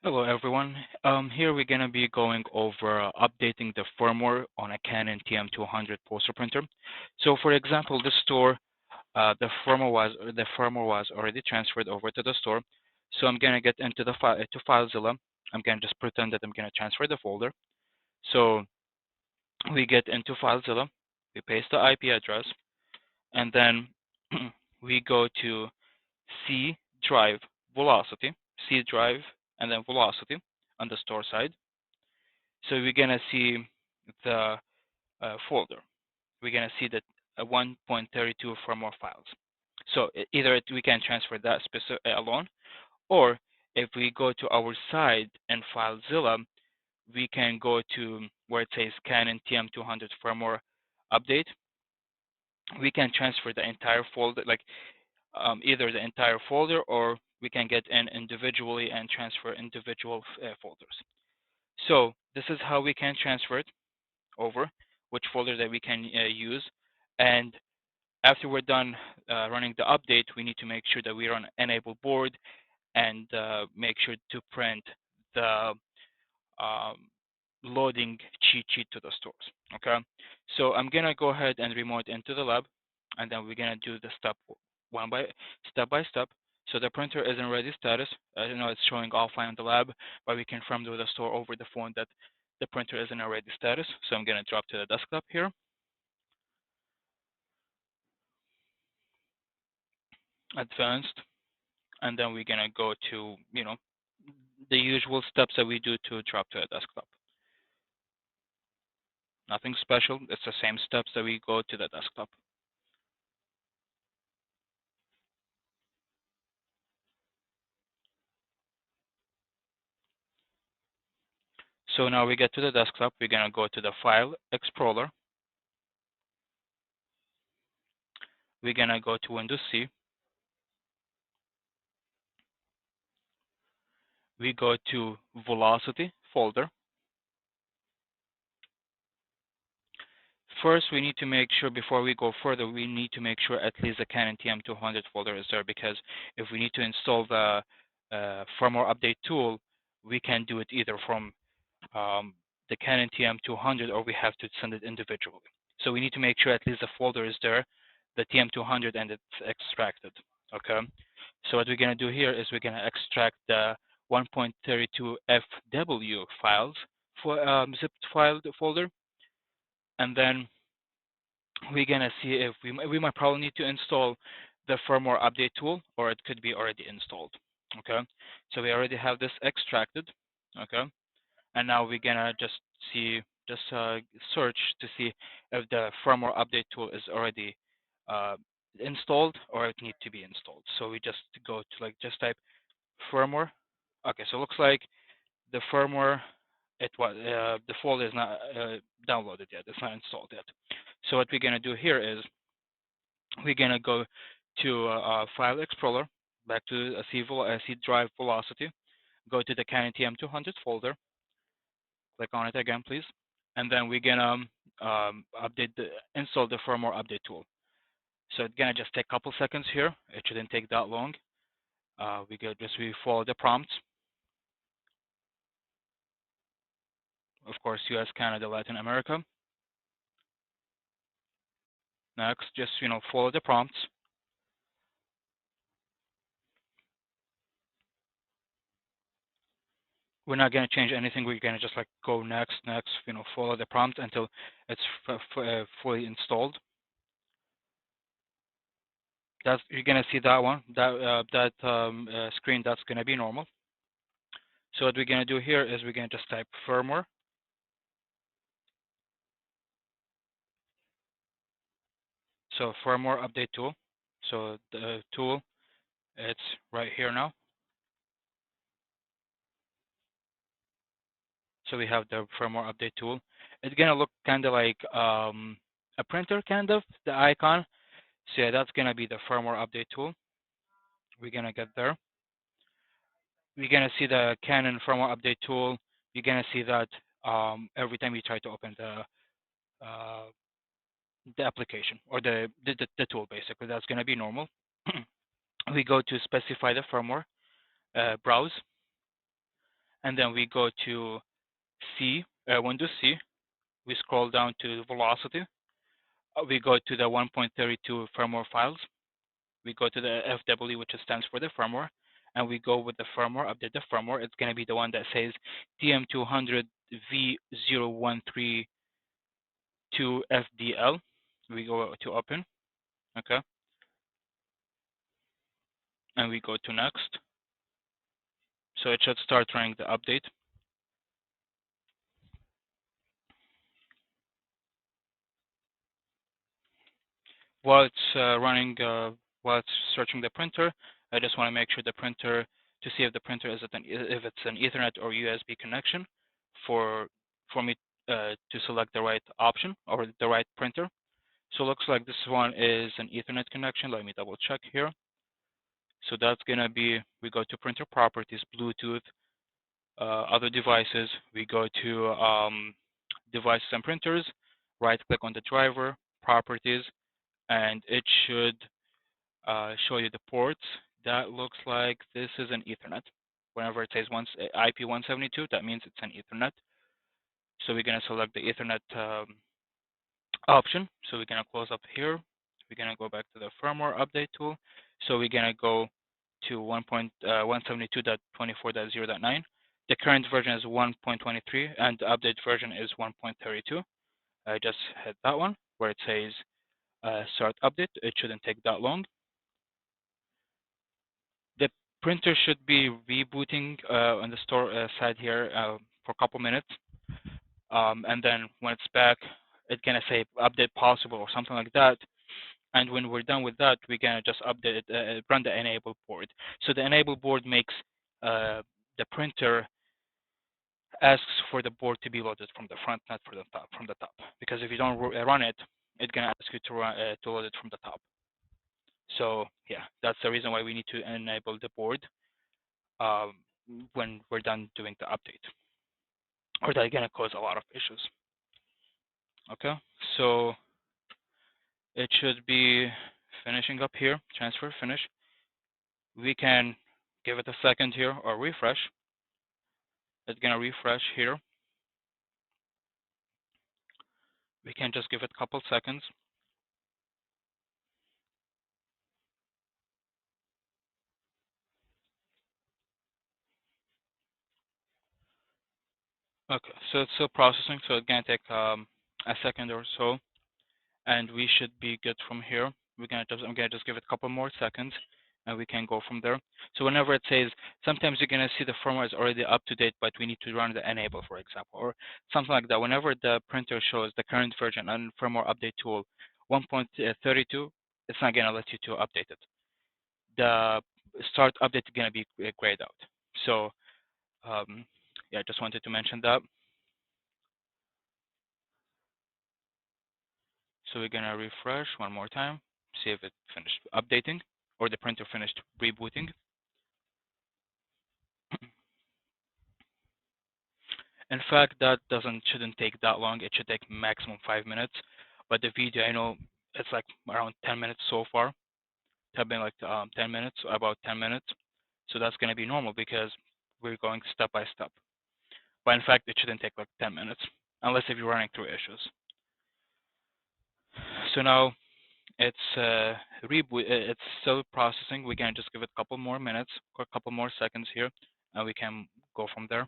Hello everyone. Here we're going to be going over updating the firmware on a Canon TM200 poster printer. So for example, the store, the firmware was already transferred over to the store. So I'm going to get into the file to FileZilla. I'm going to just pretend that I'm going to transfer the folder. So we get into FileZilla, we paste the IP address, and then we go to C drive velocity, C drive, and then velocity on the store side. So we're gonna see the folder. We're gonna see that 1.32 firmware files. So either we can transfer that specific alone, or if we go to our side and FileZilla, we can go to where it says Canon TM200 firmware update. We can transfer the entire folder, like either the entire folder, or we can get in individually and transfer individual folders. So this is how we can transfer it over, which folder that we can use. And after we're done running the update, we need to make sure that we run enable board and make sure to print the um, loading cheat sheet to the stores. Okay, so I'm gonna go ahead and remote into the lab, and then we're gonna do the step by step. So the printer is in ready status. I don't know it's showing offline in the lab, but we confirmed with the store over the phone that the printer is in a ready status. So I'm gonna drop to the desktop here, advanced, and then we're gonna go to the usual steps that we do to drop to a desktop. Nothing special. It's the same steps that we go to the desktop. So now we get to the desktop. We're gonna go to the File Explorer. We're gonna go to Windows C. We go to Velocity folder. First, we need to make sure before we go further, we need to make sure at least the Canon TM200 folder is there, because if we need to install the firmware update tool, we can do it either from the Canon TM200 or we have to send it individually. So we need to make sure at least the folder is there, the TM200, and it's extracted. Okay. So what we're going to do here is we're going to extract the 1.32 FW files for zipped file folder, and then we're going to see if we might probably need to install the firmware update tool, or it could be already installed. Okay. So we already have this extracted. Okay. And now we're gonna just search to see if the firmware update tool is already uh, installed or it needs to be installed. So we just go to just type firmware. Okay, so it looks like the firmware, the folder is not downloaded yet. It's not installed yet. So what we're gonna do here is we're gonna go to File Explorer, back to C drive velocity, go to the Canon TM200 folder, click on it again, please. And then we're gonna install the firmware update tool. So it's gonna just take a couple seconds here. It shouldn't take that long. We follow the prompts. Of course, US, Canada, Latin America. Next, just follow the prompts. We're not gonna change anything. We're gonna just go next, follow the prompt until it's fully installed. You're gonna see that one, that screen. That's gonna be normal. So what we're gonna do here is we're gonna just type firmware. So firmware update tool. So the tool, it's right here now. So we have the firmware update tool. It's gonna look kind of like a printer, kind of the icon. So yeah, that's gonna be the firmware update tool. We're gonna get there. We're gonna see the Canon firmware update tool. You're gonna see that every time you try to open the application or the tool, basically. That's gonna be normal. We go to specify the firmware, browse, and then we go to Windows C. We scroll down to velocity. We go to the 1.32 firmware files. We go to the FW, which stands for the firmware, and we go with the firmware, update the firmware. It's going to be the one that says TM200 V0132FDL. We go to open, okay, and we go to next. So it should start running the update. While it's while it's searching the printer, I just want to make sure the printer, to see if the printer is if it's an Ethernet or USB connection, for me to select the right option or the right printer. So it looks like this one is an Ethernet connection. Let me double check here. So that's gonna be, we go to printer properties, Bluetooth, other devices. We go to devices and printers, right click on the driver, properties, and it should show you the ports. That looks like this is an Ethernet. Whenever it says IP172, that means it's an Ethernet. So we're going to select the Ethernet option. So we're going to close up here. We're going to go back to the firmware update tool. So we're going to go to 1.172.24.0.9. The current version is 1.23, and the update version is 1.32. I just hit that one where it says start update. It shouldn't take that long. The printer should be rebooting on the store side here for a couple minutes, and then when it's back, it's gonna say update possible or something like that. And when we're done with that, we're gonna just update, run the enable board. So the enable board makes the printer asks for the board to be loaded from the front, not from the top. Because if you don't run it, it's gonna ask you to load it from the top. So yeah, that's the reason why we need to enable the board um, when we're done doing the update, or that's gonna cause a lot of issues. Okay, so it should be finishing up here, transfer finish. We can give it a second here or refresh. It's gonna refresh here. We can just give it a couple seconds. Okay, so it's still processing, so it's gonna take a second or so, and we should be good from here. I'm gonna just give it a couple more seconds, and we can go from there. So whenever it says, sometimes you're gonna see the firmware is already up to date, but we need to run the enable, for example, or something like that. Whenever the printer shows the current version and firmware update tool 1.32, it's not gonna let you to update it. The start update is gonna be grayed out. So yeah, I just wanted to mention that. So we're gonna refresh one more time, see if it finished updating or the printer finished rebooting. In fact, that shouldn't take that long. It should take maximum 5 minutes. But the video, I know it's like around 10 minutes so far. It has been like 10 minutes, about 10 minutes. So that's gonna be normal because we're going step by step. But in fact, it shouldn't take like 10 minutes, unless if you're running through issues. So now it's reboot. It's still processing. We can just give it a couple more minutes, or a couple more seconds here, and we can go from there.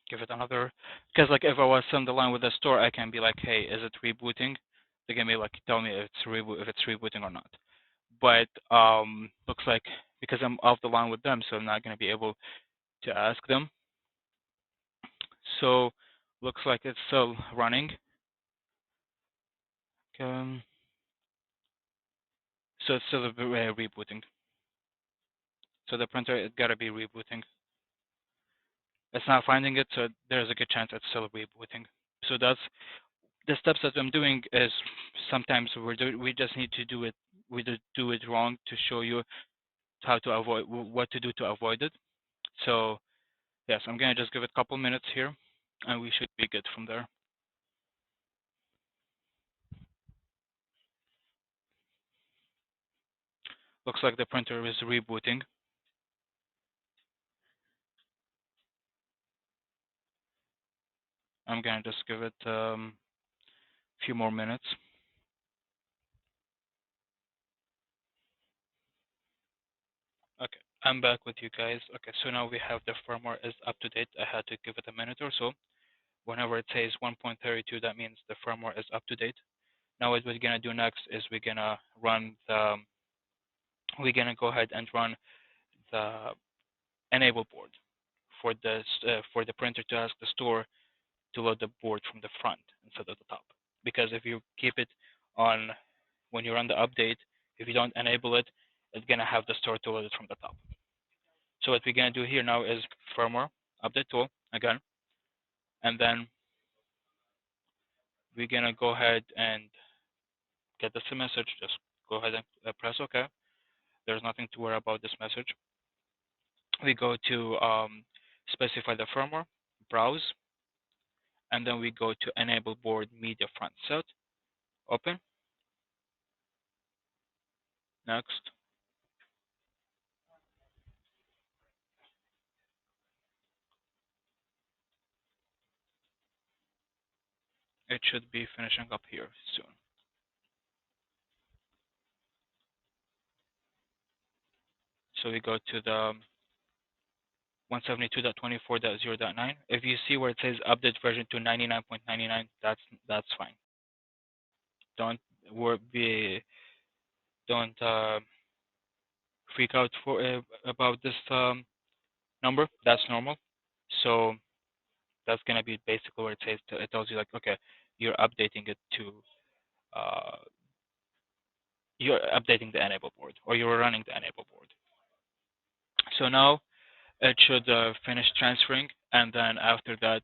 Give it another, because like if I was on the line with the store, I can be like, hey, is it rebooting? They can be like, tell me if it's rebooting or not. But looks like because I'm off the line with them, so I'm not going to be able to ask them. So looks like it's still running. So it's still rebooting. So the printer, it gotta be rebooting. It's not finding it, so there's a good chance it's still rebooting. So that's the steps that I'm doing. Is sometimes we just need to do it. We do it wrong to show you how to avoid, what to do to avoid it. So yes, I'm gonna just give it a couple minutes here, and we should be good from there. Looks like the printer is rebooting. I'm gonna just give it a few more minutes. Okay, I'm back with you guys. Okay, so now we have the firmware is up to date. I had to give it a minute or so. Whenever it says 1.32, that means the firmware is up to date. Now what we're gonna do next is we're gonna go ahead and run the enable board for the printer to ask the store to load the board from the front instead of the top. Because if you keep it on when you run the update, if you don't enable it, it's gonna have the store to load it from the top. So what we're gonna do here now is firmware update tool again, and then we're gonna go ahead and get this message. Just go ahead and press OK. There's nothing to worry about this message. We go to specify the firmware, browse, and then we go to enable board media front set, open, next. It should be finishing up here soon. So we go to the 172.24.0.9. If you see where it says update version to 99.99, that's fine. Don't don't freak out about this number. That's normal. So that's gonna be basically where it says it tells you like, okay, you're updating it to uh, you're updating the enable board, or you're running the enable board. So now it should finish transferring, and then after that,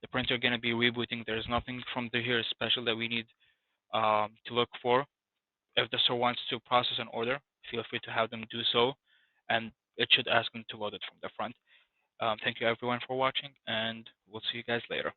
the printer gonna be rebooting. There's nothing from here special that we need to look for. If the store wants to process an order, feel free to have them do so, and it should ask them to load it from the front. Thank you everyone for watching, and we'll see you guys later.